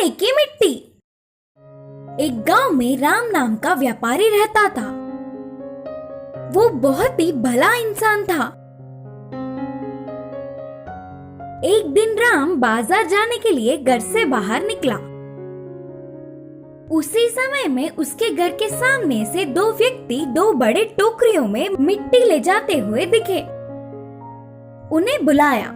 सोने की मिट्टी। एक गांव में राम नाम का व्यापारी रहता था। वो बहुत ही भला इंसान था। एक दिन राम बाजार जाने के लिए घर से बाहर निकला। उसी समय में उसके घर के सामने से दो व्यक्ति दो बड़े टोकरियों में मिट्टी ले जाते हुए दिखे। उन्हें बुलाया।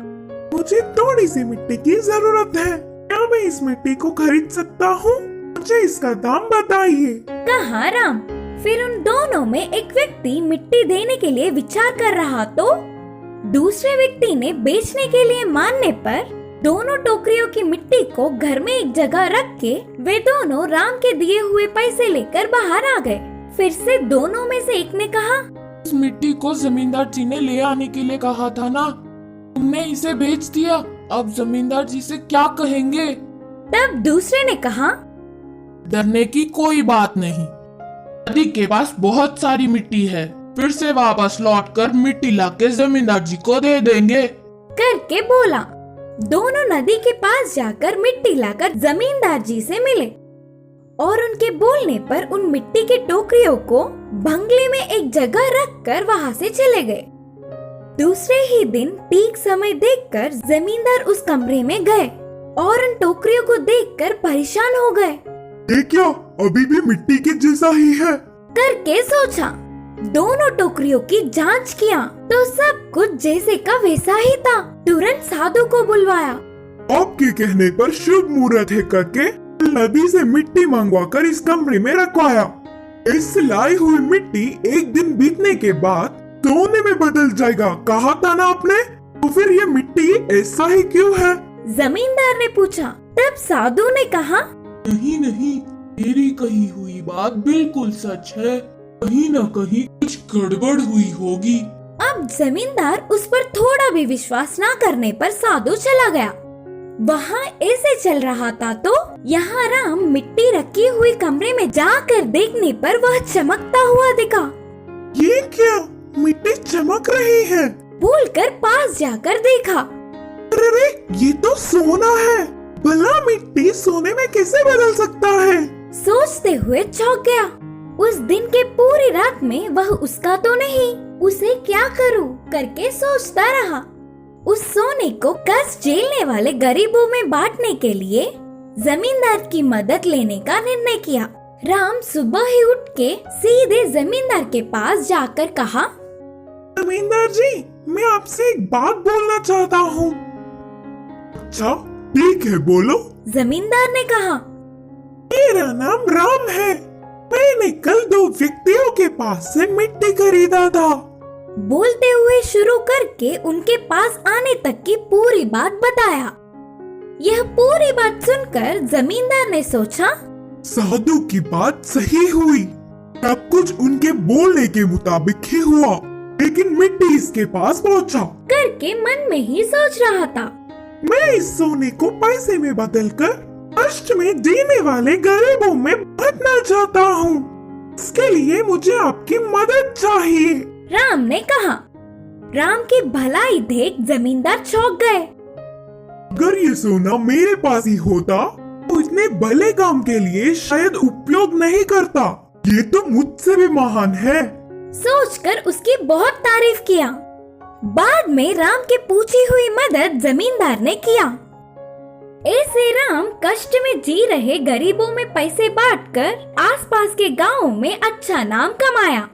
मुझे थोड़ी सी मिट्टी की जरूरत है, क्या मैं इस मिट्टी को खरीद सकता हूँ? मुझे इसका दाम बताइए, कहा राम। फिर उन दोनों में एक व्यक्ति मिट्टी देने के लिए विचार कर रहा तो दूसरे व्यक्ति ने बेचने के लिए मानने पर दोनों टोकरियों की मिट्टी को घर में एक जगह रख के वे दोनों राम के दिए हुए पैसे लेकर बाहर आ गए। फिर से दोनों में से एक ने कहा, इस मिट्टी को जमींदार जी ने ले आने के लिए कहा था ना, तुमने इसे बेच दिया। अब जमींदार जी से क्या कहेंगे? तब दूसरे ने कहा, डरने की कोई बात नहीं, नदी के पास बहुत सारी मिट्टी है, फिर से वापस लौटकर मिट्टी लाके जमींदार जी को दे देंगे करके बोला। दोनों नदी के पास जाकर मिट्टी लाकर जमींदार जी से मिले और उनके बोलने पर उन मिट्टी की टोकरियों को बंगले में एक जगह रखकर वहां से चले गए। दूसरे ही दिन ठीक समय देखकर जमींदार उस कमरे में गए और उन टोकरियों को देखकर परेशान हो गए। ये क्या अभी भी मिट्टी के जैसा ही है करके सोचा। दोनों टोकरियों की जांच किया तो सब कुछ जैसे का वैसा ही था। तुरंत साधु को बुलवाया। आपके कहने पर शुभ मुहूर्त है करके नदी से मिट्टी मंगवाकर इस कमरे में रखवाया। इस लाई हुई मिट्टी एक दिन बीतने के बाद सोने में बदल जाएगा, कहा था ना आपने, तो फिर ये मिट्टी ऐसा ही क्यों है? जमींदार ने पूछा। तब साधु ने कहा, नहीं नहीं, मेरी कही हुई बात बिल्कुल सच है, कहीं न कहीं कुछ गड़बड़ हुई होगी। अब जमींदार उस पर थोड़ा भी विश्वास न करने पर साधु चला गया। वहाँ ऐसे चल रहा था तो यहाँ राम मिट्टी रखी हुई कमरे में जाकर देखने पर वह चमकता हुआ दिखा। ये क्या, मिट्टी चमक रही है? बोलकर पास जाकर देखा। अरे ये तो सोना है, भला मिट्टी सोने में कैसे बदल सकता है? सोचते हुए चौंक गया। उस दिन के पूरी रात में वह उसका तो नहीं, उसे क्या करूं करके सोचता रहा। उस सोने को कष्ट झेलने वाले गरीबों में बांटने के लिए जमींदार की मदद लेने का निर्णय किया। राम सुबह ही उठ के सीधे जमींदार के पास जाकर कहा, जमींदार जी, मैं आपसे एक बात बोलना चाहता हूँ। अच्छा ठीक है, बोलो। जमींदार ने कहा, मेरा नाम राम है, मैंने कल दो व्यक्तियों के पास से मिट्टी खरीदा था। बोलते हुए शुरू करके उनके पास आने तक की पूरी बात बताया। यह पूरी बात सुनकर जमींदार ने सोचा, साधु की बात सही हुई, सब कुछ उनके बोलने के मुताबिक ही हुआ, लेकिन मिट्टी इसके पास पहुंचा करके मन में ही सोच रहा था। मैं इस सोने को पैसे में बदलकर कष्ट में जीने वाले गरीबों में बांटना चाहता हूँ। इसके लिए मुझे आपकी मदद चाहिए, राम ने कहा। राम की भलाई देख जमींदार चौंक गए। अगर ये सोना मेरे पास ही होता तो इतने भले काम के लिए शायद उपयोग नहीं करता। ये तो मुझसे भी महान है। सोचकर उसकी बहुत तारीफ किया। बाद में राम की पूछी हुई मदद जमींदार ने किया। ऐसे राम कष्ट में जी रहे गरीबों में पैसे बांटकर आसपास के गांवों में अच्छा नाम कमाया।